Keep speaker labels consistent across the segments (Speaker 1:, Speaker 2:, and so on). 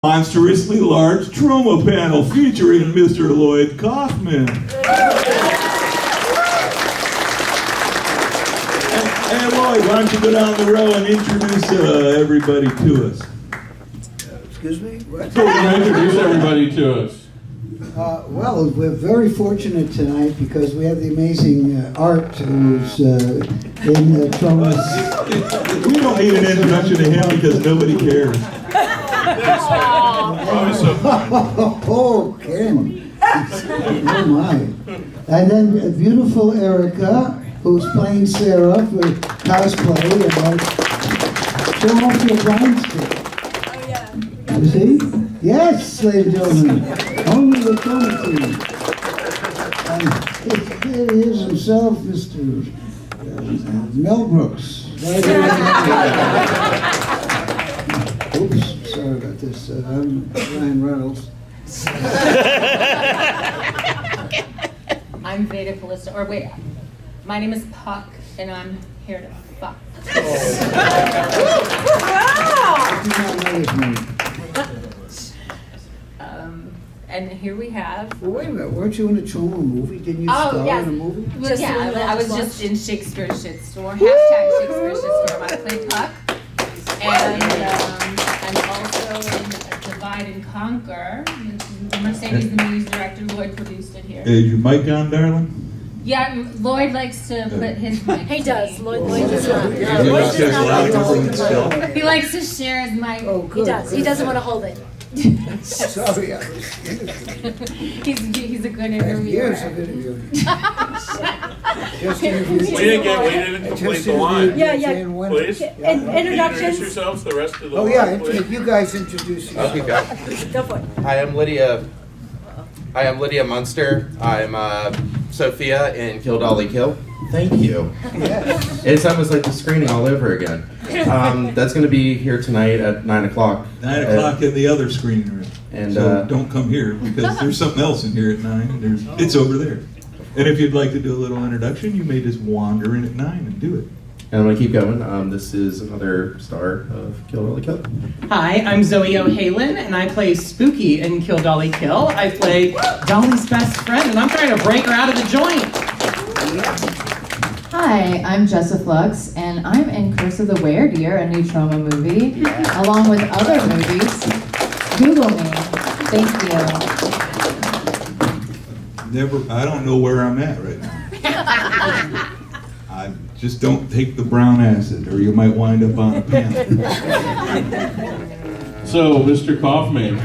Speaker 1: Monstrously large Troma panel featuring Mr. Lloyd Kaufman. And Lloyd, why don't you go down the row and introduce everybody to us?
Speaker 2: Excuse me? What?
Speaker 3: Introduce everybody to us.
Speaker 2: Well, we're very fortunate tonight because we have the amazing Art who's in Troma's.
Speaker 1: We don't need an introduction to him because nobody cares.
Speaker 2: Oh, Ken. Oh, my. And then beautiful Erica, who's playing Sarah for cosplay. And show off your blind stick.
Speaker 4: Oh, yeah.
Speaker 2: You see? Yes, ladies and gentlemen. Only the Troma team. And here he is himself, Mr. Mel Brooks. Right here. Oops, sorry about this. I'm Ryan Reynolds.
Speaker 4: I'm Veda Callista, or wait, my name is Puck, and I'm here to fuck.
Speaker 2: I do not know his name.
Speaker 4: And here we have.
Speaker 2: Well, wait a minute. Weren't you in a Troma movie? Didn't you star in a movie?
Speaker 4: Well, yeah, I was just in Shakespeare's Shitstorm. Hashtag Shakespeare's Shitstorm. I played Puck. And I'm also in Divide and Conquer. Mercedes, the music director, Lloyd produced it here.
Speaker 1: Is your mic on, darling?
Speaker 4: Yeah, Lloyd likes to put his mic.
Speaker 5: He does. Lloyd
Speaker 4: does
Speaker 5: not.
Speaker 4: not.
Speaker 5: Lloyd does not hold his
Speaker 1: still.
Speaker 5: mic.
Speaker 4: He likes to share his mic.
Speaker 2: Oh, good.
Speaker 5: He does. He doesn't want to hold it.
Speaker 2: Sorry.
Speaker 4: He's a good interviewer.
Speaker 2: Years of interviewing. Just interviewed.
Speaker 3: We didn't complete the line.
Speaker 5: Yeah, yeah.
Speaker 2: Jane Wendt.
Speaker 3: Please.
Speaker 5: And
Speaker 3: Can you
Speaker 5: introductions.
Speaker 3: introduce yourselves, the rest of the
Speaker 2: Oh,
Speaker 3: line,
Speaker 2: yeah.
Speaker 3: please?
Speaker 2: You guys introduce yourself.
Speaker 6: Okay, go.
Speaker 5: Go for it.
Speaker 6: Hi, I'm Lydia Munster. I'm Sophia in Kill Dolly Kill. Thank you.
Speaker 2: Yes.
Speaker 6: It's almost like the screening all over again. That's going to be here tonight at 9 o'clock.
Speaker 1: 9 o'clock in the other screening room.
Speaker 6: And
Speaker 1: So don't come here because there's something else in here at 9. It's over there. And if you'd like to do a little introduction, you may just wander in at 9 and do it.
Speaker 6: And I'm going to keep going. This is another star of Kill Dolly Kill.
Speaker 7: Hi, I'm Zoe O'Halen, and I play Spooky in Kill Dolly Kill. I play Dolly's best friend, and I'm trying to break her out of the joint.
Speaker 8: Hi, I'm Jessa Flux, and I'm in Curse of the Weredeer, a new Troma movie, along with other movies. Google me. Thank you.
Speaker 1: I don't know where I'm at right now. I just don't take the brown acid, or you might wind up on a panel.
Speaker 3: So, Mr. Kaufman,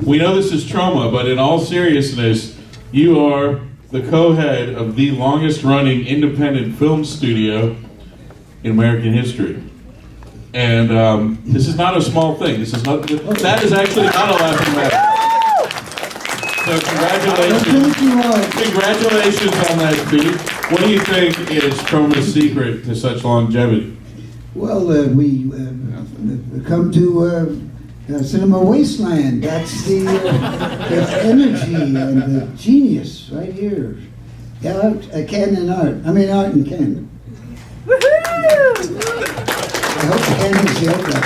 Speaker 3: we know this is Troma, but in all seriousness, you are the co-head of the longest-running independent film studio in American history. And this is not a small thing. That is actually not a laughing matter. So congratulations on that feat. What do you think is Troma's secret to such longevity?
Speaker 2: Well, we come to Cinema Wasteland. That's the energy and the genius right here. Yeah, Ken and Art. I mean, Art and Ken. I hope Ken is the other.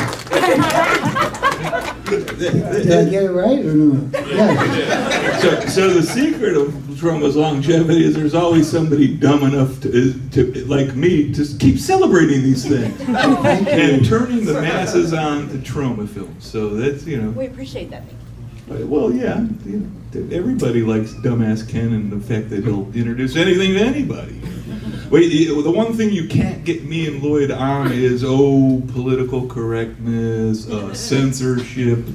Speaker 2: Did I get it right or no? Yeah.
Speaker 1: So the secret of Troma's longevity is there's always somebody dumb enough to like me, to keep celebrating these things and turning the masses on to Troma films. So that's,
Speaker 5: We appreciate that.
Speaker 1: well, yeah, everybody likes dumbass Ken and the fact that he'll introduce anything to anybody. Wait, the one thing you can't get me and Lloyd on is political correctness, censorship.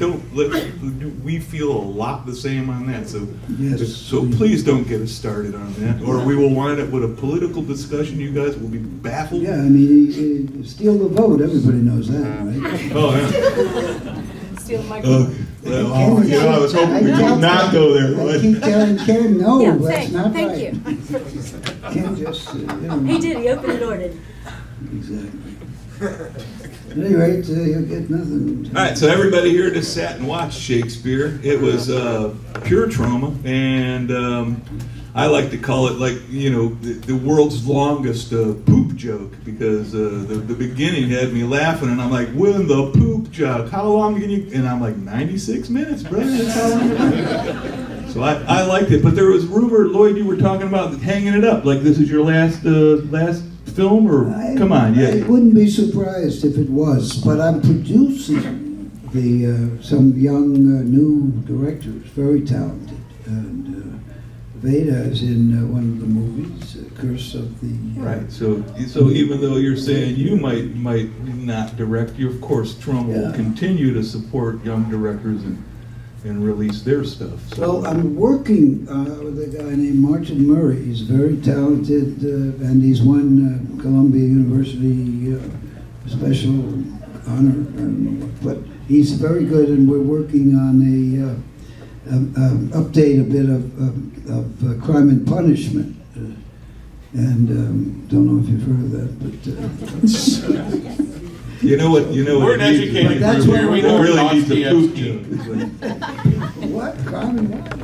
Speaker 1: We feel a lot the same on that. So,
Speaker 2: Yes.
Speaker 1: so please don't get us started on that, or we will wind up with a political discussion. You guys will be baffled.
Speaker 2: Yeah, I mean, steal the vote. Everybody knows that, right?
Speaker 1: Oh yeah.
Speaker 5: Steal my
Speaker 1: Well, I was hoping we would not go there,
Speaker 2: I
Speaker 1: Lloyd.
Speaker 2: keep telling Ken, no,
Speaker 5: Yeah,
Speaker 2: that's not
Speaker 5: thank
Speaker 2: right.
Speaker 5: you.
Speaker 2: Ken just,
Speaker 5: He did. He opened and ordered.
Speaker 2: Exactly. At any rate, you'll get nothing.
Speaker 1: All right, so everybody here just sat and watched Shakespeare. It was pure Troma, and I like to call it like, the world's longest poop joke, because the beginning had me laughing, and I'm like, when the poop joke, how long can you, and I'm like, 96 minutes, brother, that's how long it is. So I liked it, but there was rumor, Lloyd, you were talking about hanging it up, like this is your last film, or come on, yeah.
Speaker 2: I wouldn't be surprised if it was, but I'm producing some young new directors, very talented, and Veda is in one of the movies, Curse of the...
Speaker 1: Right, so even though you're saying you might not direct, you, of course, Troma will continue to support young directors and release their stuff. So.
Speaker 2: Well, I'm working with a guy named Martin Murray. He's very talented, and he's won Columbia University special honor, I don't know what, but he's very good, and we're working on update a bit of Crime and Punishment, and don't know if you've heard of that, but
Speaker 1: You know what?
Speaker 3: We're an educated
Speaker 2: that's
Speaker 3: group here.
Speaker 2: what
Speaker 3: We
Speaker 2: we're
Speaker 3: know
Speaker 1: really
Speaker 3: what
Speaker 1: needs the poop
Speaker 3: joke.
Speaker 2: what? Crime and what?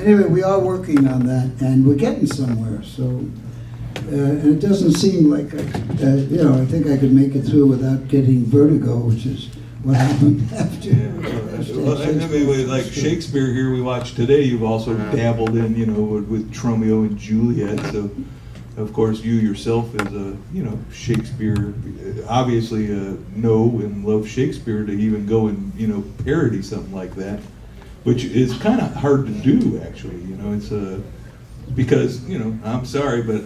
Speaker 2: Anyway, we are working on that, and we're getting somewhere. So, and it doesn't seem like I think I could make it through without getting vertigo, which is what happened after.
Speaker 1: Well, anyway, like Shakespeare here we watched today, you've also dabbled in, with Romeo and Juliet. So, of course, you yourself is a, Shakespeare, obviously know and love Shakespeare, to even go and, parody something like that, which is kind of hard to do, actually. It's because, I'm sorry, but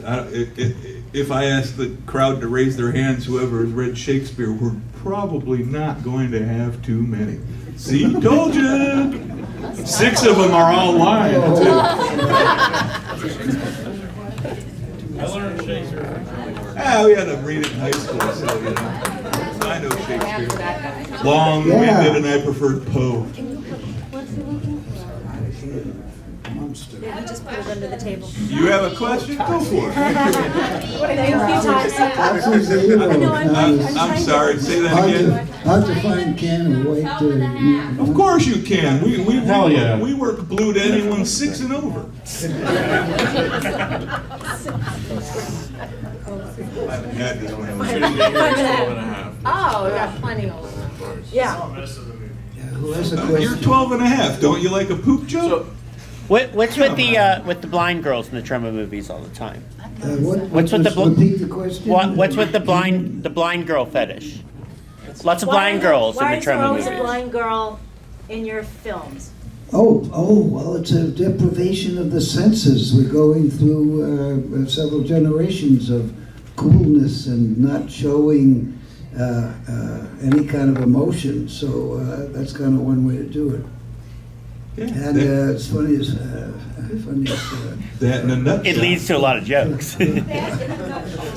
Speaker 1: if I ask the crowd to raise their hands, whoever has read Shakespeare, we're probably not going to have too many. See, told you! 6 of them are all lying, too.
Speaker 3: I learned Shakespeare.
Speaker 1: We had to read it in high school, so, I know Shakespeare. Long-winded, and I preferred Poe.
Speaker 5: Yeah, just put it under the table.
Speaker 1: You have a question? Go for it.
Speaker 5: Thank you, Toxic.
Speaker 2: Toxic's the hero.
Speaker 5: I know,
Speaker 1: I'm sorry, say that again.
Speaker 2: Hard to find can of white.
Speaker 1: Of course you can.
Speaker 3: Hell yeah.
Speaker 1: We work blue to anyone 6 and over. Had this one.
Speaker 5: 5.5. Oh, we got plenty of. Yeah.
Speaker 2: Who has a
Speaker 1: You're
Speaker 2: question?
Speaker 1: 12 and a half. Don't you like a poop joke?
Speaker 9: What's with the blind girls in the Troma movies all the time?
Speaker 2: What's with the repeat the question?
Speaker 9: What's with the blind girl fetish? Lots of blind girls in the
Speaker 5: Why is there
Speaker 9: Troma
Speaker 5: always
Speaker 9: movies.
Speaker 5: a blind girl in your films?
Speaker 2: Well, it's a deprivation of the senses. We're going through several generations of coolness and not showing any kind of emotion. So that's kind of one way to do it.
Speaker 1: Yeah,
Speaker 2: And it's funny as
Speaker 1: that in a nutshell.
Speaker 9: It leads to a lot of jokes.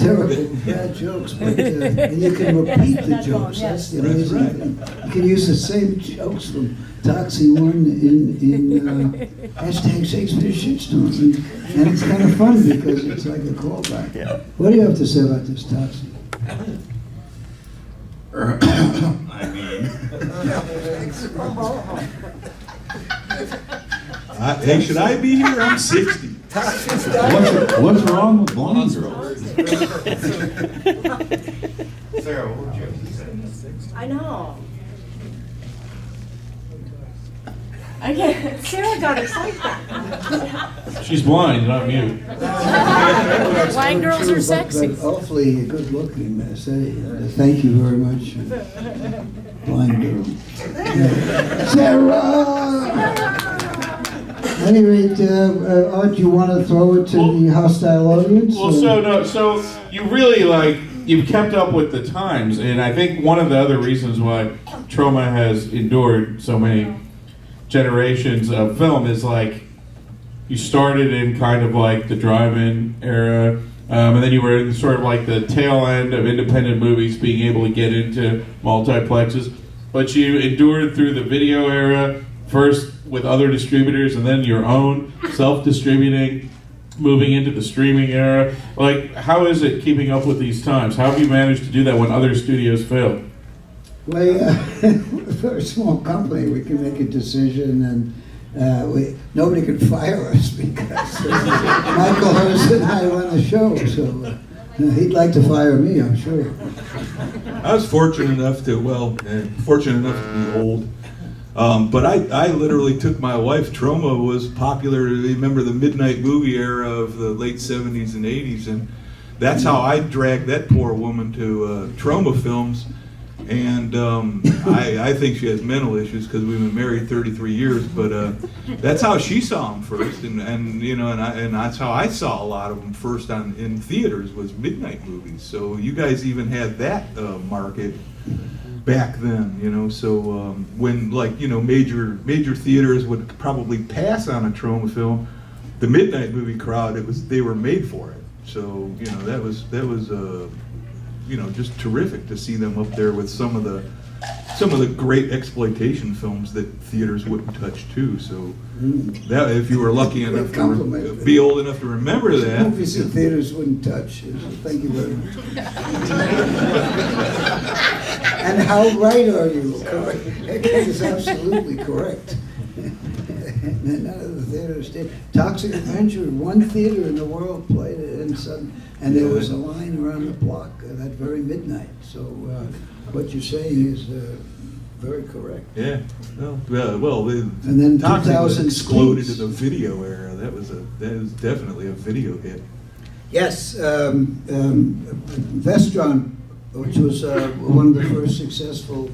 Speaker 2: terrible bad jokes, but and you can repeat the jokes. That's the amazing
Speaker 1: right.
Speaker 2: thing. You can use the same jokes from Toxie One in hashtag Shakespeare's Shitstorm, and it's kind of fun because it's like a callback.
Speaker 9: Yeah.
Speaker 2: What do you have to say about this, Toxie?
Speaker 1: Hey, should I be here? I'm 60.
Speaker 10: What's wrong with blonde girls?
Speaker 5: I know. I can't. Sarah got excited.
Speaker 3: She's blind, not mute.
Speaker 5: Blind girls are sexy.
Speaker 2: But hopefully good looking. Thank you very much, blind girl. Sarah. At any rate, Art, you want to throw it to the hostile audience?
Speaker 3: Well, so you really you've kept up with the times, and I think one of the other reasons why Troma has endured so many generations of film is you started in kind of the drive-in era, and then you were in sort of the tail end of independent movies being able to get into multiplexes, but you endured through the video era, first with other distributors and then your own self-distributing, moving into the streaming era. How is it keeping up with these times? How have you managed to do that when other studios fail?
Speaker 2: Well, we're a very small company. We can make a decision, and Nobody could fire us because Michael Hurst and I run the show, so he'd like to fire me, I'm sure.
Speaker 1: I was fortunate enough to be old. But I literally took my wife. Troma was popular. Remember the midnight movie era of the late 70s and 80s, and that's how I dragged that poor woman to Troma films. And I think she has mental issues because we've been married 33 years. But that's how she saw them first, and you know, and that's how I saw a lot of them first in theaters was midnight movies. So you guys even had that market back then, you know. So when, like, you know, major theaters would probably pass on a Troma film, the midnight movie crowd, they were made for it. So you know, that was you know, just terrific to see them up there with some of the great exploitation films that theaters wouldn't touch too. So that, if you were lucky enough to be old enough to remember that,
Speaker 2: Movies that theaters wouldn't touch. Thank you very much. And how right are you? That is absolutely correct. None of the theaters did. Toxic Avenger, one theater in the world played it, and there was a line around the block that very midnight. So what you're saying is very correct.
Speaker 1: yeah. Well,
Speaker 2: And then
Speaker 1: Toxic
Speaker 2: 2000
Speaker 1: exploded
Speaker 2: Space.
Speaker 1: in the video era. That was definitely a video hit.
Speaker 2: Yes, Vestron, which was one of the first successful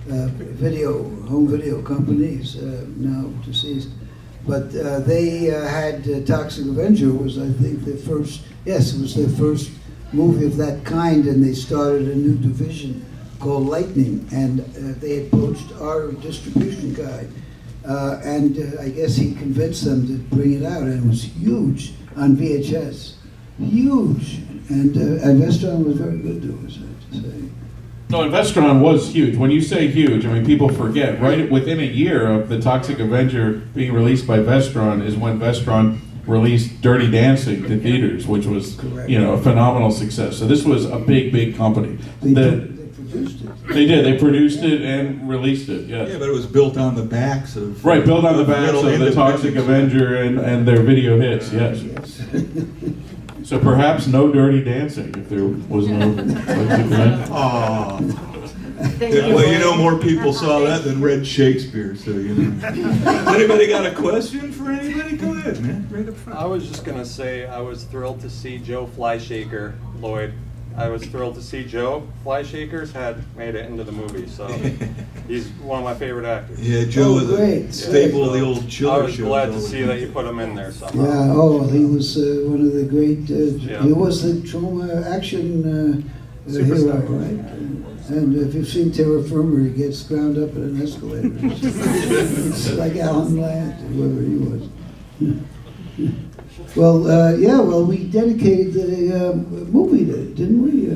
Speaker 2: home video companies, now deceased. But they had Toxic Avenger was, I think, it was their first movie of that kind, and they started a new division called Lightning, and they approached our distribution guy, and I guess he convinced them to bring it out, and it was huge on VHS, huge, and Vestron was very good to us, I have to say.
Speaker 3: No, and Vestron was huge. When you say huge, I mean, people forget. Right within a year of the Toxic Avenger being released by Vestron is when Vestron released Dirty Dancing to theaters, which was, you know, a phenomenal success. So this was a big, big company.
Speaker 2: They produced it.
Speaker 3: They did. They produced it and released it. Yes.
Speaker 1: Yeah, but it was built on the backs of
Speaker 3: Built on the backs of the
Speaker 1: independents.
Speaker 3: Toxic Avenger and their video hits. Yes. So perhaps no Dirty Dancing if there was no Toxic Avenger.
Speaker 1: Aw. Well, you know, more people saw that than read Shakespeare, so you know. Anybody got a question for anybody? Go ahead, man. Right up front.
Speaker 11: I was just gonna say I was thrilled to see Joe Flyshaker, Lloyd. I was thrilled to see Joe Flyshaker's had made it into the movie, so he's one of my favorite actors.
Speaker 1: Yeah, Joe was
Speaker 2: great.
Speaker 1: a staple of the old chiller
Speaker 11: I was
Speaker 1: shows.
Speaker 11: glad to see that you put him in there somehow.
Speaker 2: Yeah, he was one of the great, he was the Troma action hero, right? And if you've seen Terra Firma, he gets ground up in an escalator. It's like Alan Ladd, whoever he was. Well, we dedicated the movie to it, didn't we?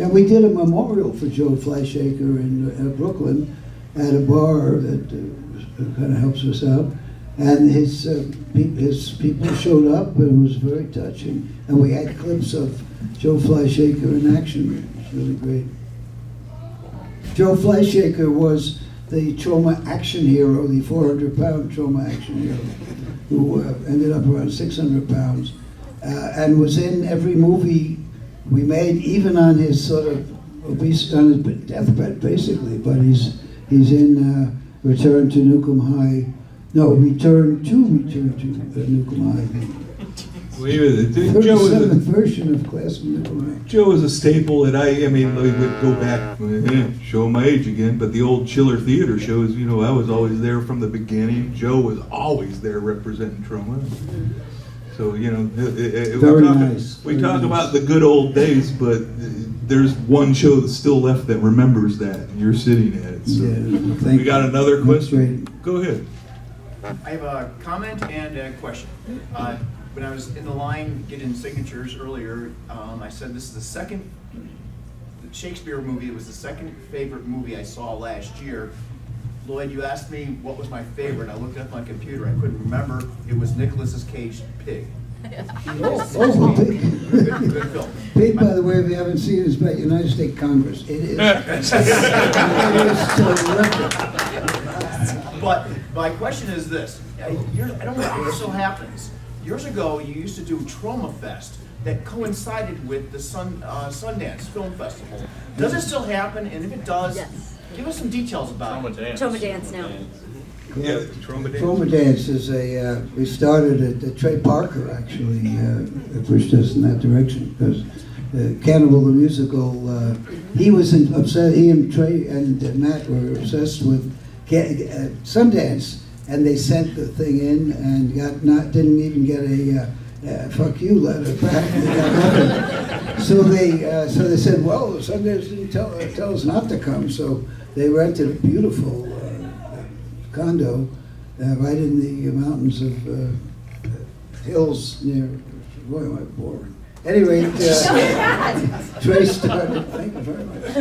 Speaker 2: And we did a memorial for Joe Flyshaker in Brooklyn at a bar that kind of helps us out. And his people showed up, and it was very touching. And we had clips of Joe Flyshaker in action. It was really great. Joe Flyshaker was the Troma action hero, the 400-pound Troma action hero, who ended up around 600 pounds, and was in every movie we made, even on his sort of obese, on his deathbed, basically. But he's in Return to Nukem High. No, Return to Nukem High.
Speaker 1: Joe was
Speaker 2: 37th version of Class of Nukem High.
Speaker 1: Joe was a staple that I mean, we would go back, show my age again, but the old Chiller Theater shows, you know, I was always there from the beginning. Joe was always there representing Troma. So, you know, we talk about the good old days, but there's one show that's still left that remembers that, and you're sitting at it. So we got another question? Go ahead.
Speaker 12: I have a comment and a question. When I was in the line getting signatures earlier, I said this is the second Shakespeare movie. It was the second favorite movie I saw last year. Lloyd, you asked me what was my favorite. I looked up on my computer. I couldn't remember. It was Nicolas Cage's Pig.
Speaker 2: Pig.
Speaker 12: Good film.
Speaker 2: Pig, by the way, if you haven't seen it, is about United States Congress. It is. It is terrific.
Speaker 12: But My question is this. I don't know if this still happens. Years ago, you used to do Troma Fest that coincided with the Sundance Film Festival. Does it still happen? And if it does, give us some details about it.
Speaker 5: Troma Dance now.
Speaker 1: Yeah, Troma Dance.
Speaker 2: Troma Dance is we started at Trey Parker actually pushed us in that direction because Cannibal the Musical, he was obsessed, he and Trey and Matt were obsessed with Sundance, and they sent the thing in and didn't even get a fuck you letter back. They got nothing. So they said, well, Sundance didn't tell us not to come, so they rented a beautiful condo right in the mountains of hills near, boy, am I boring. Anyway, Trey started, thank you very much.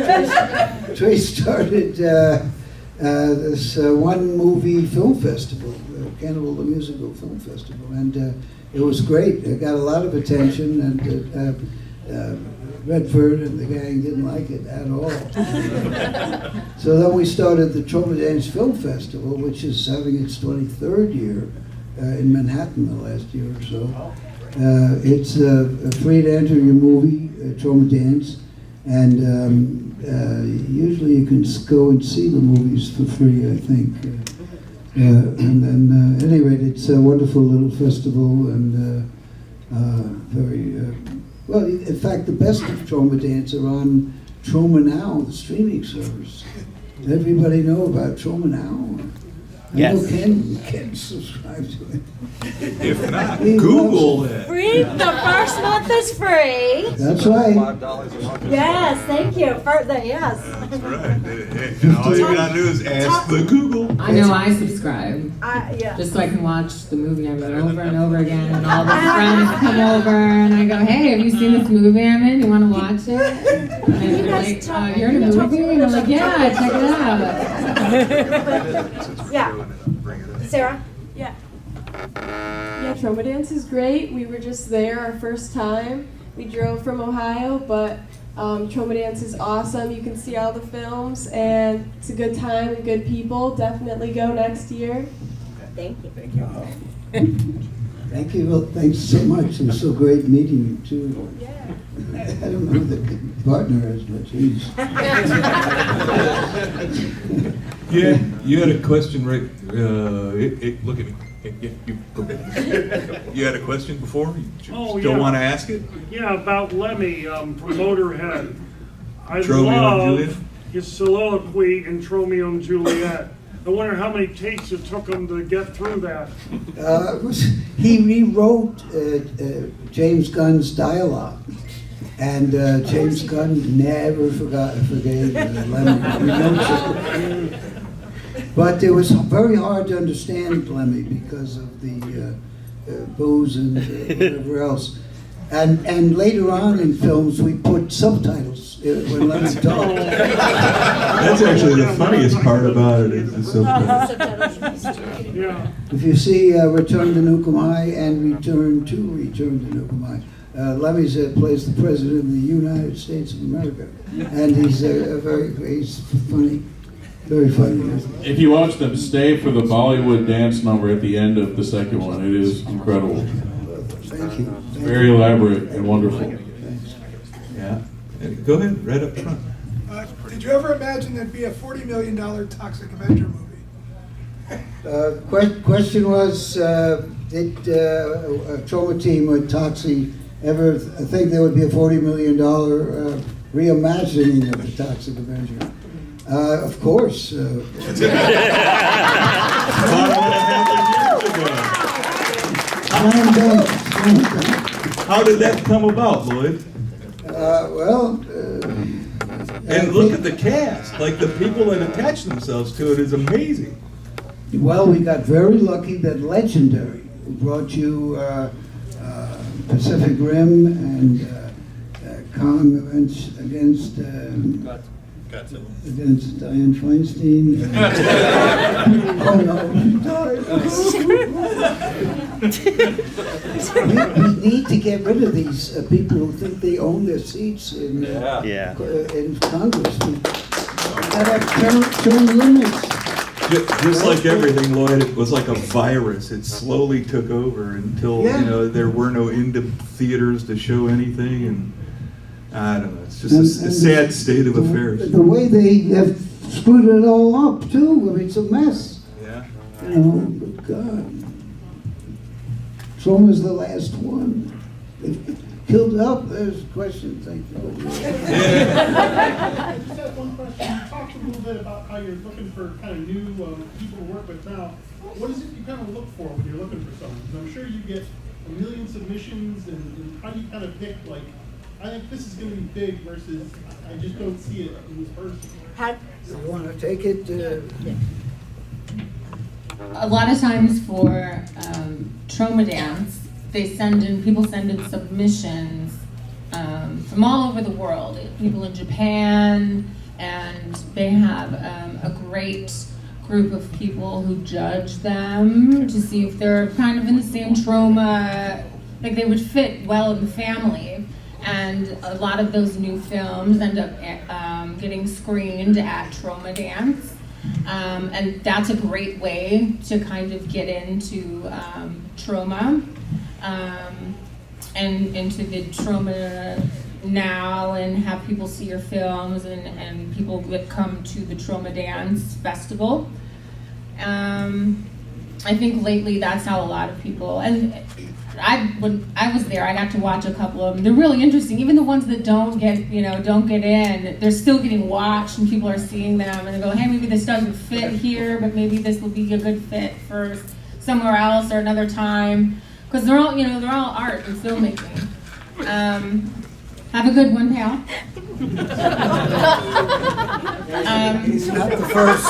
Speaker 2: Trey started this one movie film festival, Cannibal the Musical Film Festival, and it was great. It got a lot of attention, and Redford and the gang didn't like it at all. So then we started the Troma Dance Film Festival, which is having its 23rd year in Manhattan the last year or so. It's free to enter your movie, Troma Dance, and usually you can go and see the movies for free, I think. And then, at any rate, it's a wonderful little festival and very, well, in fact, the best of Troma Dance are on Troma Now, the streaming service. Does everybody know about Troma Now?
Speaker 9: Yes.
Speaker 2: I know Ken subscribed to it.
Speaker 1: If not, Google it.
Speaker 5: Free. The first month is free.
Speaker 2: That's right.
Speaker 11: $5 a month.
Speaker 5: Yes, thank you.
Speaker 1: That's
Speaker 5: Yes.
Speaker 1: right. And all you gotta do is ask the Google.
Speaker 13: I know I subscribe.
Speaker 5: Yeah.
Speaker 13: Just so I can watch the movie over and over again, and all the friends come over and I go, hey, have you seen this movie I'm in? You want to watch it? And they're like, you're in a movie? And I'm like, yeah, check it out.
Speaker 5: Yeah. Sarah?
Speaker 14: Yeah. Yeah, Troma Dance is great. We were just there our first time. We drove from Ohio, but Troma Dance is awesome. You can see all the films, and it's a good time and good people. Definitely go next year.
Speaker 5: Thank you. Thank you.
Speaker 2: Thank you. Well, thanks so much. It was so great meeting you too.
Speaker 5: Yeah.
Speaker 2: I don't know who the partner is, but geez.
Speaker 1: Yeah, you had a question, right? Look at me. You had a question before? You still want to ask it?
Speaker 15: Yeah, about Lemmy from Motorhead. I
Speaker 1: Romeo and Juliet?
Speaker 15: love his soliloquy in Romeo and Juliet. I wonder how many takes it took him to get through that.
Speaker 2: He rewrote James Gunn's dialogue, and James Gunn never forgave Lemmy. But it was very hard to understand Lemmy because of the booze and whatever else. And later on in films, we put subtitles when Lemmy talked.
Speaker 1: That's actually the funniest part about it is the subtitles.
Speaker 15: Yeah.
Speaker 2: If you see Return to Nukamai and Return to Nukamai, Lemmy plays the President of the United States of America. And he's he's funny. Very funny.
Speaker 3: If you watch them, stay for the Bollywood dance number at the end of the second one. It is incredible.
Speaker 2: Thank you.
Speaker 3: Very elaborate and wonderful.
Speaker 1: Yeah. Go ahead, right up front.
Speaker 16: Did you ever imagine there'd be a $40 million Toxic Avenger movie?
Speaker 2: Question was, did a Troma team or Toxie ever think there would be a $40 million reimagining of the Toxic Avenger? Of course.
Speaker 1: How did that come about, Lloyd? And look at the cast. Like the people that attach themselves to it is amazing.
Speaker 2: Well, we got very lucky that Legendary brought you Pacific Rim and Kong against Diane Feinstein. Oh no, we need to get rid of these people who think they own their seats in in Congress. We gotta have term limits.
Speaker 1: Just like everything, Lloyd, it was like a virus. It slowly took over until there were no indie theaters to show anything, and I don't know. It's just a sad state of affairs.
Speaker 2: The way they have screwed it all up too. I mean, it's a mess.
Speaker 1: Yeah.
Speaker 2: But God, Troma's the last one. They've killed up. There's questions. Thank you.
Speaker 17: I just have one question. You talked a little bit about how you're looking for kind of new people to work with now. What is it you kind of look for when you're looking for someone? 'Cause I'm sure you get a million submissions, and how do you kind of pick, like, I think this is going to be big versus I just don't see it in this person?
Speaker 2: You want to take it?
Speaker 4: A lot of times for Troma Dance, people send in submissions from all over the world. People in Japan, and they have a great group of people who judge them to see if they're kind of in the same Troma, like they would fit well in the family. And a lot of those new films end up getting screened at Troma Dance. And that's a great way to kind of get into Troma and into the Troma now, and have people see your films, and people that come to the Troma Dance Festival. I think lately that's how a lot of people, and when I was there, I got to watch a couple of them. They're really interesting. Even the ones that don't get in, they're still getting watched, and people are seeing them, and they go, hey, maybe this doesn't fit here, but maybe this will be a good fit for somewhere else or another time. Because they're all art and filmmaking. Have a good one, pal.
Speaker 2: He's not the first.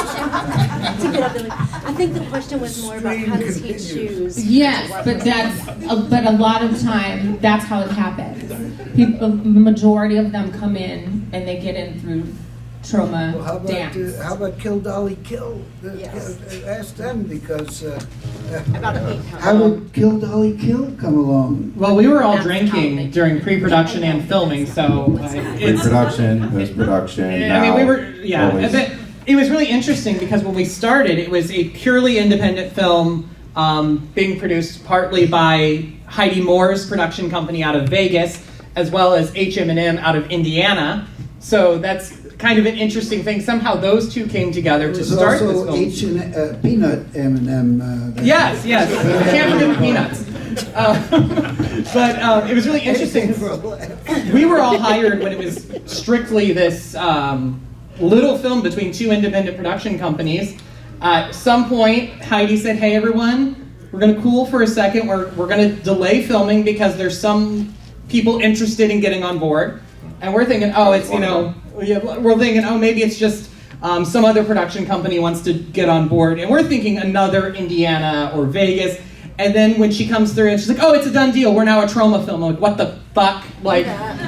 Speaker 18: I think the question was more about how does he choose?
Speaker 4: Yes, but but a lot of time that's how it happens. The majority of them come in and they get in through Troma Dance.
Speaker 2: How about Kill Dolly Kill? Ask them, because how did Kill Dolly Kill come along?
Speaker 7: Well, we were all drinking during pre-production and filming, so
Speaker 6: Pre-production, post-production.
Speaker 7: I mean, we were
Speaker 6: always.
Speaker 7: but it was really interesting because when we started, it was a purely independent film being produced partly by Heidi Moore's production company out of Vegas, as well as HM&M out of Indiana. So that's kind of an interesting thing. Somehow those two came together to start this film.
Speaker 2: Also Peanut M&M.
Speaker 7: Yes. Can't forget the peanuts. But it was really interesting. We were all hired when it was strictly this little film between two independent production companies. At some point, Heidi said, hey everyone, we're going to cool for a second. We're going to delay filming because there's some people interested in getting on board. And we're thinking, we're thinking, maybe it's just some other production company wants to get on board. And we're thinking another Indiana or Vegas. And then when she comes through and she's like, oh, it's a done deal. We're now a Troma film. I'm like, what the fuck? Like,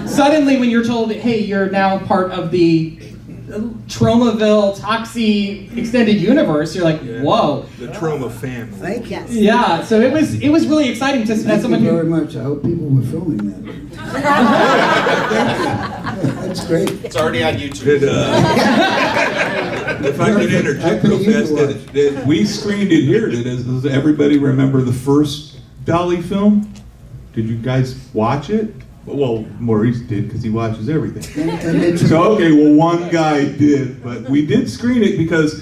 Speaker 7: suddenly when you're told, hey, you're now part of the Tromaville Toxie extended universe, you're like, whoa.
Speaker 1: The Troma family.
Speaker 2: Thank you.
Speaker 7: Yeah, so it was really exciting to have someone
Speaker 2: Thank you very much. I hope people were filming that. That's great.
Speaker 6: It's already on YouTube.
Speaker 1: If I could interject real fast, we screened it here. Does everybody remember the first Dolly film? Did you guys watch it? Well, Maurice did because he watches everything. So, okay, well, one guy did, but we did screen it because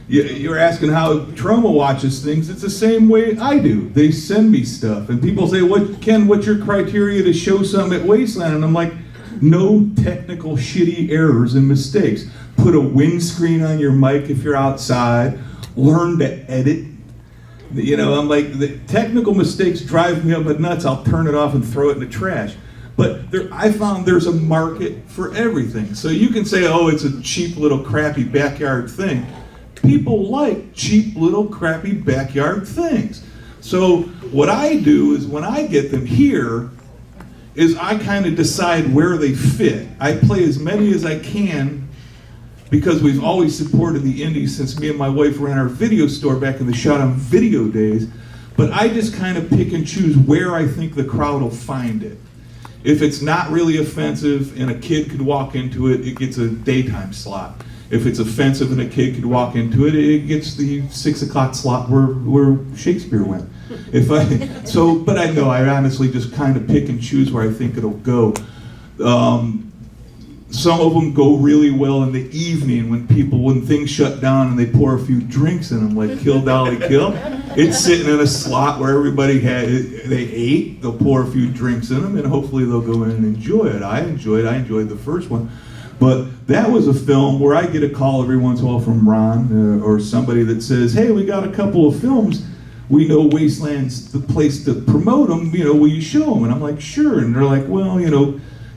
Speaker 1: you're asking how Troma watches things. It's the same way I do. They send me stuff, and people say, what's your criteria to show something at Wasteland? And I'm like, no technical shitty errors and mistakes. Put a windscreen on your mic if you're outside. Learn to edit. I'm like, the technical mistakes drive me up the nuts. I'll turn it off and throw it in the trash. But I found there's a market for everything. So you can say, oh, it's a cheap little crappy backyard thing. People like cheap little crappy backyard things. So what I do is when I get them here, is I kind of decide where they fit. I play as many as I can because we've always supported the indies since me and my wife ran our video store back in the Shot on Video days. But I just kind of pick and choose where I think the crowd will find it. If it's not really offensive and a kid could walk into it, it gets a daytime slot. if it's offensive and a kid could walk into it, it gets the 6 o'clock slot where Shakespeare went. But I know I honestly just kind of pick and choose where I think it'll go. Some of them go really well in the evening when things shut down and they pour a few drinks in them, like Kill Dolly Kill. It's sitting in a slot where everybody they ate, they'll pour a few drinks in them, and hopefully they'll go in and enjoy it. I enjoyed the first one. But that was a film where I get a call every once in a while from Ron or somebody that says, hey, we got a couple of films. We know Wasteland's the place to promote them, will you show them? And I'm like, sure. And they're like, well,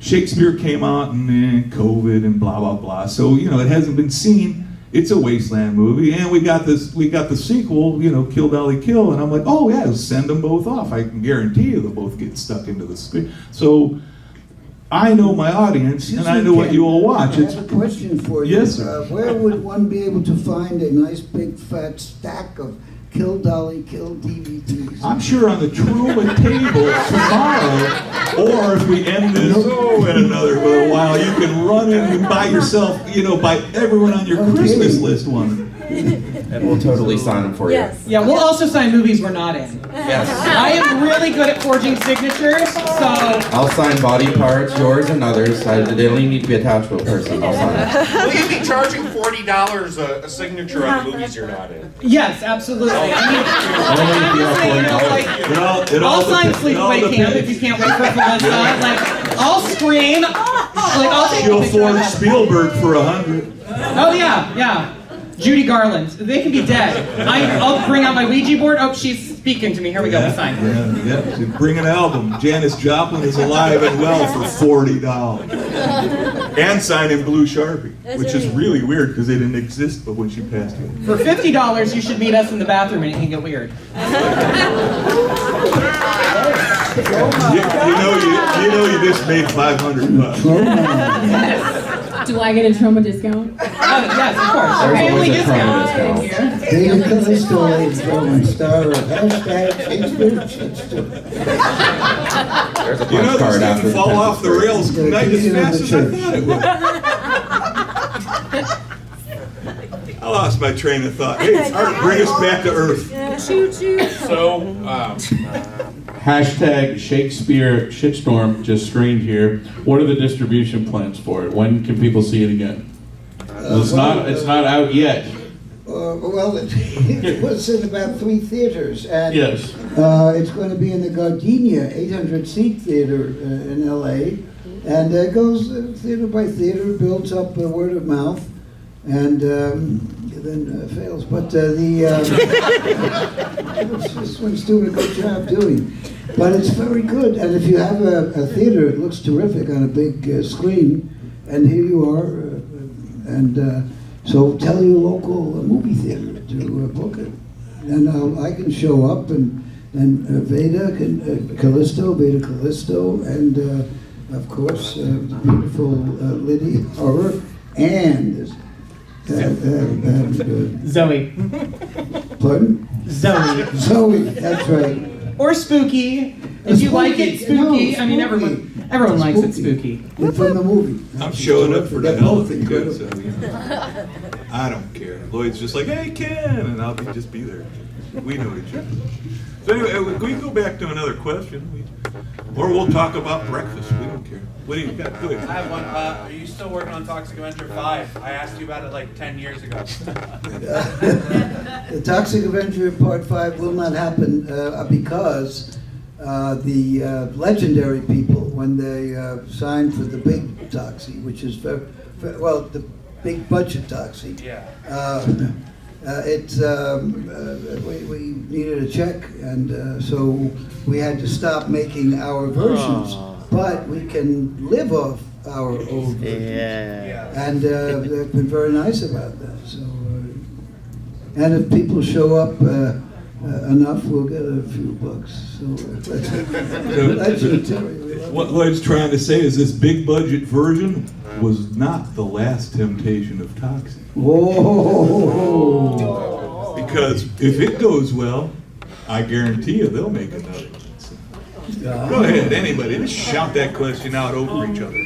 Speaker 1: Shakespeare came out and COVID and blah, blah, blah. So, it hasn't been seen. It's a Wasteland movie. And we got the sequel, Kill Dolly Kill. And I'm like, oh yeah, send them both off. I can guarantee you they'll both get stuck into the screen. So I know my audience and I know what you all watch.
Speaker 2: I have a question for you.
Speaker 1: Yes, sir.
Speaker 2: Where would one be able to find a nice big fat stack of Kill Dolly Kill DVDs?
Speaker 1: I'm sure on the Troma table tomorrow, or if we end this in another little while, you can run in and buy yourself, buy everyone on your Christmas list one.
Speaker 6: And we'll totally sign them for you.
Speaker 7: Yeah, we'll also sign movies we're not in.
Speaker 6: Yes.
Speaker 7: I am really good at forging signatures, so...
Speaker 6: I'll sign body parts, yours and others. They only need to be attached to a person. I'll sign it.
Speaker 19: Will you be charging $40 a signature on the movies you're not in?
Speaker 7: Yes, absolutely. I'll sign Sleepaway Camp if you can't wait for Felissa. I'll scream. I'll take
Speaker 1: She'll
Speaker 7: a picture of
Speaker 1: forge
Speaker 7: that.
Speaker 1: Spielberg for 100.
Speaker 7: Oh yeah. Judy Garland. They can be dead. I'll bring out my Ouija board. Oh, she's speaking to me. Here we go. We sign.
Speaker 1: Yeah. So bring an album. Janis Joplin is alive and well for $40. And sign in blue Sharpie, which is really weird because they didn't exist but when she passed away.
Speaker 7: For $50, you should meet us in the bathroom and it can get weird.
Speaker 1: You just made $500.
Speaker 13: Do I get a Troma discount?
Speaker 7: Yes, of course.
Speaker 6: There's
Speaker 7: Family
Speaker 6: always a
Speaker 7: discount.
Speaker 6: Troma discount.
Speaker 2: Dana Callisto, ladies and gentlemen, star of #Shakespeare.
Speaker 6: There's a
Speaker 1: This
Speaker 6: punch card after
Speaker 1: didn't fall off the rails quite as fast as I thought it would. I lost my train of thought. Hey, Art, bring us back to Earth.
Speaker 3: So, hashtag Shakespeare Shitstorm just screened here. What are the distribution plans for it? When can people see it again? It's not out yet.
Speaker 2: Well, it was in about 3 theaters, and
Speaker 3: Yes.
Speaker 2: It's going to be in the Gardenia 800-seat theater in LA, and it goes theater by theater, builds up word of mouth, and then fails. But this one's doing a good job doing. But it's very good, and if you have a theater, it looks terrific on a big screen, and here you are, so tell your local movie theater to book it, and I can show up, and Veda Callisto, and of course beautiful Lydia Horror, and
Speaker 7: Zoe.
Speaker 2: Pardon? Zoe, that's right.
Speaker 7: Or spooky. If you like it spooky, I mean everyone likes it spooky.
Speaker 2: It's from the movie.
Speaker 1: I'm showing up for the hell of it, too, so, I don't care. Lloyd's just like, hey, Ken, and I'll just be there. We know each other. So anyway, we can go back to another question, or we'll talk about breakfast. We don't care. What do you got? Go ahead.
Speaker 19: I have one. Are you still working on Toxic Avenger 5? I asked you about it like 10 years ago.
Speaker 2: The Toxic Avenger Part 5 will not happen because the legendary people, when they signed for the big Toxie, which is the big budget Toxie, we needed a check, and so we had to stop making our versions. But we can live off our old versions, and they've been very nice about that. So, and if people show up enough, we'll get a few bucks. So
Speaker 1: what Lloyd's trying to say is this big budget version was not the last temptation of Toxie.
Speaker 2: Whoa!
Speaker 1: Because if it goes well, I guarantee you they'll make another one. Go ahead, anybody. Just shout that question out over each other.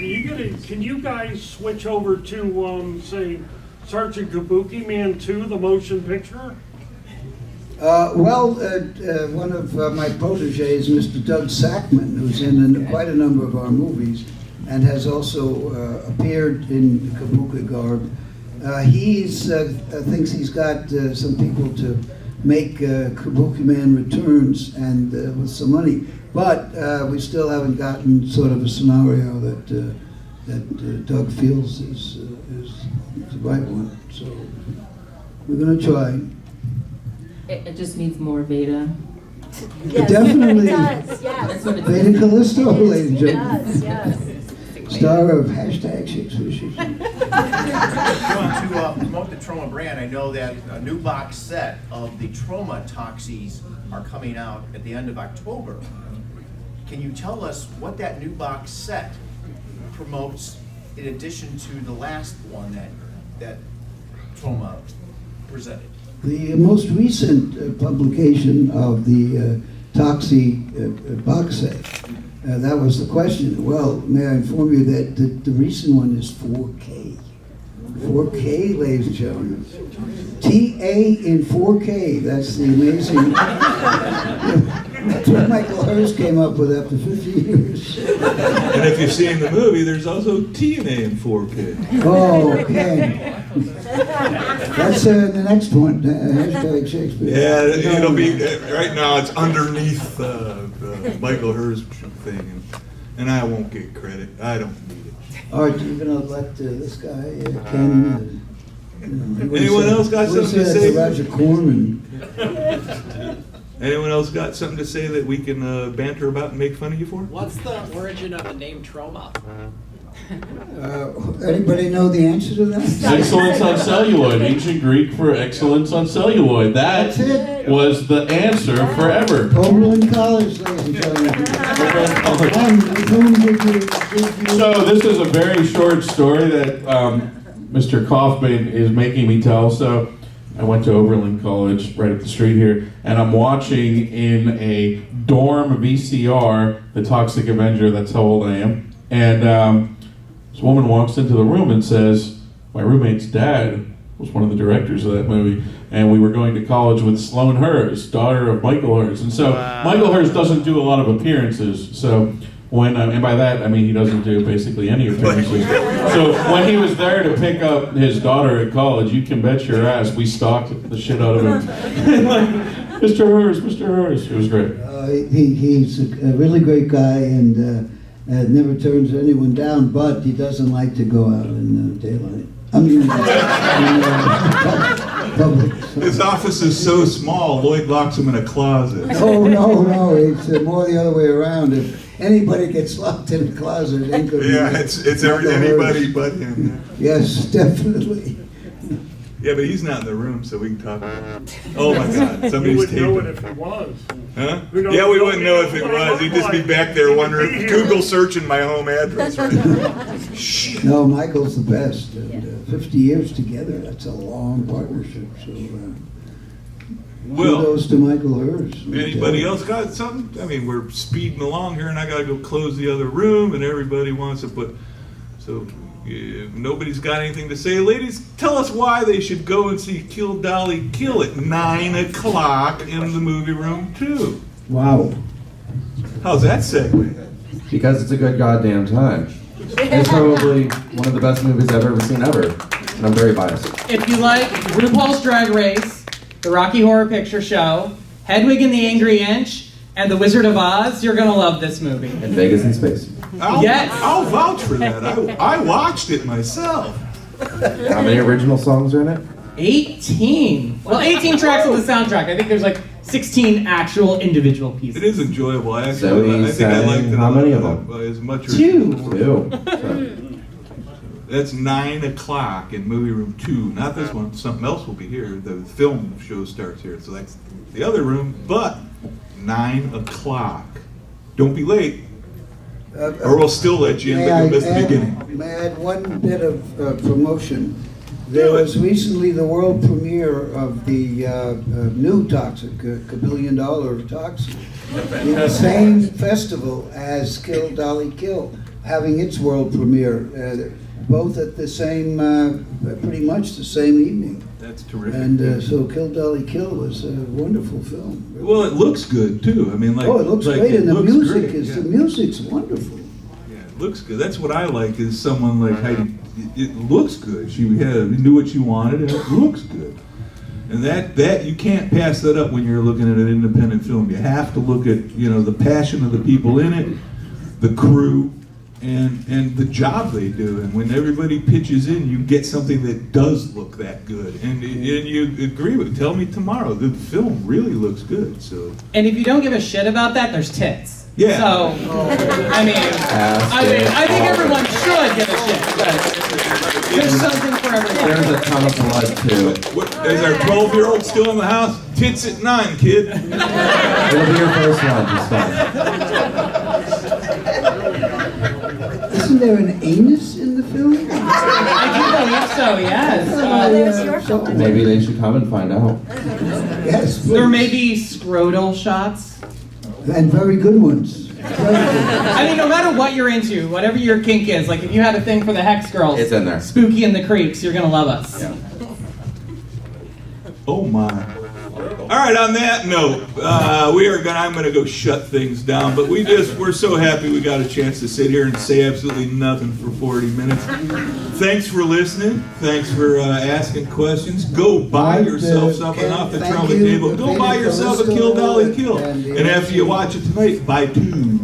Speaker 15: Can you guys switch over to, say, Sergeant Kabuki Man 2, the motion picture?
Speaker 2: One of my proteges, Mr. Doug Sackman, who's in quite a number of our movies and has also appeared in Kabuki garb, thinks he's got some people to make Kabuki Man Returns and with some money. But we still haven't gotten sort of a scenario that Doug feels is the right one. So we're going to try.
Speaker 13: It just needs more Veda.
Speaker 18: Yes,
Speaker 2: Definitely.
Speaker 18: it does, yes.
Speaker 13: That's what it
Speaker 2: Veda Callisto, ladies and
Speaker 18: It
Speaker 2: gentlemen.
Speaker 18: does, yes.
Speaker 2: Star of hashtag Shakespeares.
Speaker 12: To promote the Troma brand, I know that a new box set of the Troma Toxies are coming out at the end of October. Can you tell us what that new box set promotes in addition to the last one that Troma presented?
Speaker 2: The most recent publication of the Toxie box set, that was the question. Well, may I inform you that the recent one is 4K. 4K, ladies and gentlemen. TA in 4K. That's the amazing. That's what Michael Hurst came up with after 50 years.
Speaker 1: And if you've seen the movie, there's also TNA in 4K.
Speaker 2: Oh, okay. That's the next one. Hashtag Shakespeare.
Speaker 1: Yeah, it'll be, right now it's underneath the Michael Hurst thing, and I won't get credit. I don't need it.
Speaker 2: All right, you're gonna let this guy, Ken,
Speaker 1: Anyone else got something to say?
Speaker 2: Roger Corman.
Speaker 1: Anyone else got something to say that we can banter about and make fun of you for?
Speaker 5: What's the origin of the name Troma?
Speaker 2: Anybody know the answer to that?
Speaker 3: Excellence on celluloid, ancient Greek for excellence on celluloid. That was the answer forever.
Speaker 2: Oberlin College, ladies and gentlemen.
Speaker 3: So this is a very short story that Mr. Kaufman is making me tell. So I went to Oberlin College right up the street here, and I'm watching in a dorm VCR, The Toxic Avenger. That's how old I am. And this woman walks into the room and says, my roommate's dad was one of the directors of that movie, and we were going to college with Sloane Hurst, daughter of Michael Hurst. And so Michael Hurst doesn't do a lot of appearances. So when, and by that I mean he doesn't do basically any appearances. So when he was there to pick up his daughter at college, you can bet your ass we stalked the shit out of him. Like, Mr. Hurst, Mr. Hurst. It was great.
Speaker 2: He's a really great guy and never turns anyone down, but he doesn't like to go out in daylight. I mean, public. So.
Speaker 1: His office is so small, Lloyd locks him in a closet.
Speaker 2: Oh, no, it's more the other way around. If anybody gets locked in a closet, it ain't gonna
Speaker 1: Yeah,
Speaker 2: be
Speaker 1: it's anybody but him.
Speaker 2: Yes, definitely.
Speaker 1: Yeah, but he's not in the room, so we can talk about it. Oh my God, somebody's
Speaker 15: We wouldn't know it
Speaker 1: taping.
Speaker 15: if he was.
Speaker 1: Huh?
Speaker 15: We don't
Speaker 1: Yeah, we
Speaker 15: know
Speaker 1: wouldn't know if it was. He'd just be back there wondering, Google searching my home address right now. Shit.
Speaker 2: No, Michael's the best. And, 50 years together, that's a long partnership. So,
Speaker 1: Well,
Speaker 2: kudos to Michael Hurst.
Speaker 1: anybody else got something? I mean, we're speeding along here, and I got to go close the other room, and everybody wants to put. So, if nobody's got anything to say, ladies, tell us why they should go and see Kill Dolly Kill at 9 o'clock in the movie room too.
Speaker 2: Wow.
Speaker 1: How's that segue?
Speaker 6: Because it's a good goddamn time. It's probably one of the best movies I've ever seen ever, and I'm very biased.
Speaker 7: If you like RuPaul's Drag Race, the Rocky Horror Picture Show, Hedwig and the Angry Inch, and The Wizard of Oz, you're gonna love this movie.
Speaker 6: And Vegas in space.
Speaker 1: I'll vouch for that. I watched it myself.
Speaker 6: How many original songs are in it?
Speaker 7: 18. Well, 18 tracks of the soundtrack. I think there's like 16 actual individual pieces.
Speaker 1: It is enjoyable. I think I
Speaker 6: sang
Speaker 1: liked it.
Speaker 6: how many of them?
Speaker 1: As much or
Speaker 7: 2.
Speaker 1: That's 9 o'clock in movie room 2. Not this one. Something else will be here. The film show starts here, so that's the other room. But 9 o'clock. Don't be late, or we'll still let you in, but you'll miss the beginning.
Speaker 2: May I add one bit of promotion? There was recently the world premiere of the new Toxic, $1 billion Toxic, in the same festival as Kill Dolly Kill, having its world premiere. both at the same, pretty much the same evening.
Speaker 1: That's terrific.
Speaker 2: And so Kill Dolly Kill was a wonderful film.
Speaker 1: Well, it looks good too. I mean, like,
Speaker 2: Oh, it looks
Speaker 1: like,
Speaker 2: great,
Speaker 1: it
Speaker 2: and the
Speaker 1: looks
Speaker 2: music
Speaker 1: great,
Speaker 2: the music's wonderful.
Speaker 1: Yeah, it looks good. That's what I like. Is someone like Heidi. It looks good. She knew what she wanted, and it looks good. And that you can't pass that up when you're looking at an independent film. You have to look at the passion of the people in it, the crew, and the job they do. And when everybody pitches in, you get something that does look that good. And you agree with it. Tell me tomorrow, the film really looks good. So.
Speaker 7: And if you don't give a shit about that, there's tits.
Speaker 1: Yeah.
Speaker 7: So, I think everyone should give a shit. But there's something for everyone.
Speaker 6: There's a ton of blood too.
Speaker 1: Is our 12-year-old still in the house? Tits at 9, kid.
Speaker 6: It'll be your first one, just fine.
Speaker 2: Isn't there an anus in the film?
Speaker 7: I do believe so, yes.
Speaker 18: There's your film.
Speaker 6: Maybe they should come and find out.
Speaker 2: Yes, please.
Speaker 7: There may be scrotal shots.
Speaker 2: And very good ones.
Speaker 7: I mean, no matter what you're into, whatever your kink is, like if you had a thing for the Hex Girls,
Speaker 6: It's in there.
Speaker 7: Spooky and the Creeps, you're gonna love us.
Speaker 6: Yeah.
Speaker 1: Oh my. All right, on that note, I'm gonna go shut things down, but we're so happy we got a chance to sit here and say absolutely nothing for 40 minutes. Thanks for listening. Thanks for asking questions. Go buy yourself something off the Troma table. Go buy yourself a Kill Dolly Kill. And after you watch it tonight, buy 2.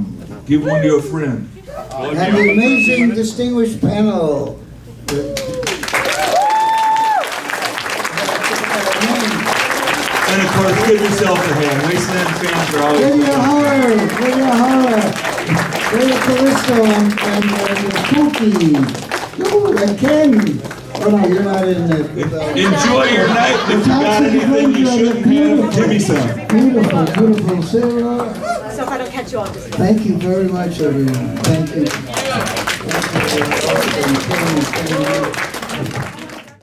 Speaker 1: Give one to a friend.
Speaker 2: And the amazing, distinguished panel.
Speaker 1: And of course, give yourself a hand. Wasteland fans are always.
Speaker 2: Give your horror, give your horror. Give your Callisto and Spooky. Ooh, and Ken. Oh no, you're not in there.
Speaker 1: Enjoy your night. If you got anything you shouldn't have, give me some.
Speaker 2: Beautiful, beautiful. Sarah.
Speaker 18: So if I don't catch you, I'll just.
Speaker 2: Thank you very much, everyone. Thank you.